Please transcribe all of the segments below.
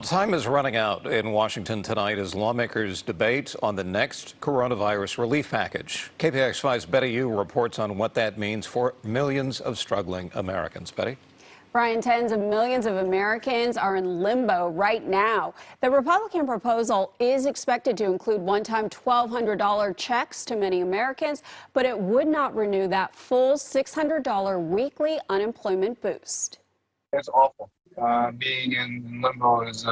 Time is running out in Washington tonight as lawmakers debate on the next coronavirus relief package. KPIX 5's Betty Yu reports on what that means for millions of struggling Americans. Betty? Brian, tens of millions of Americans are in limbo right now. The Republican proposal is expected to include one-time $1,200 checks to many Americans, but it would not renew that full $600 weekly unemployment boost. It's awful. Being in limbo is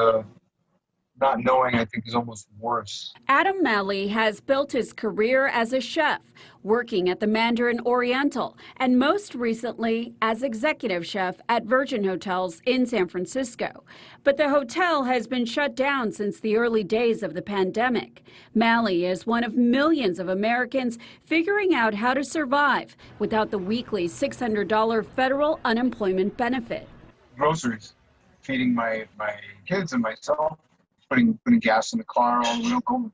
not knowing, I think, is almost worse. Adam Malley has built his career as a chef, working at the Mandarin Oriental, and most recently as executive chef at Virgin Hotels in San Francisco. But the hotel has been shut down since the early days of the pandemic. Malley is one of millions of Americans figuring out how to survive without the weekly $600 federal unemployment benefit. Groceries, feeding my kids and myself, putting gas in the car. We don't go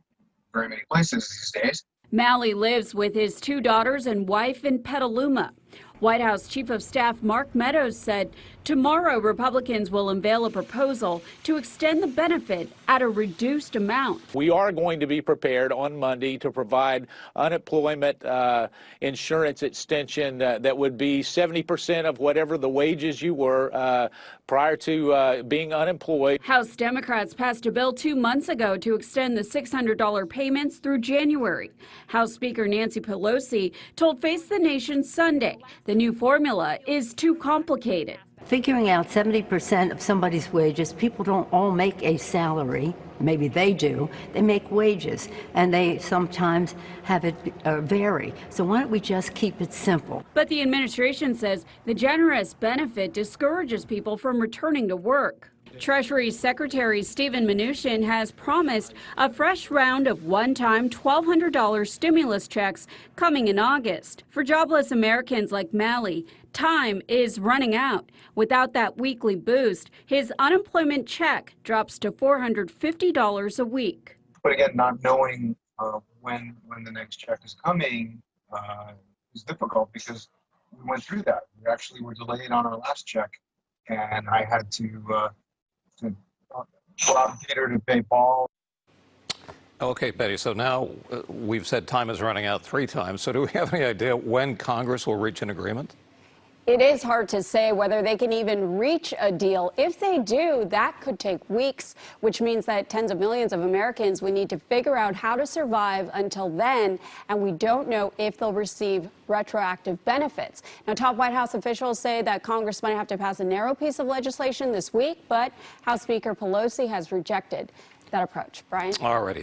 very many places these days. Malley lives with his two daughters and wife in Petaluma. White House Chief of Staff Mark Meadows said tomorrow Republicans will unveil a proposal to extend the benefit at a reduced amount. We are going to be prepared on Monday to provide unemployment insurance extension that would be 70% of whatever the wages you were prior to being unemployed. House Democrats passed a bill 2 months ago to extend the $600 payments through January. House Speaker Nancy Pelosi told Face the Nation Sunday the new formula is too complicated. Figuring out 70% of somebody's wages, people don't all make a salary. Maybe they do. They make wages, and they sometimes have it vary. So why don't we just keep it simple? But the administration says the generous benefit discourages people from returning to work. Treasury Secretary Steven Mnuchin has promised a fresh round of one-time $1,200 stimulus checks coming in August. For jobless Americans like Malley, time is running out. Without that weekly boost, his unemployment check drops to $450 a week. But again, not knowing when the next check is coming is difficult because we went through that. We actually were delayed on our last check, and I had to go out theater to pay Paul. Okay, Betty, so now we've said time is running out 3 times. So do we have any idea when Congress will reach an agreement? It is hard to say whether they can even reach a deal. If they do, that could take weeks, which means that tens of millions of Americans would need to figure out how to survive until then, and we don't know if they'll receive retroactive benefits. Now, top White House officials say that Congress might have to pass a narrow piece of legislation this week, but House Speaker Pelosi has rejected that approach. Brian? All righty.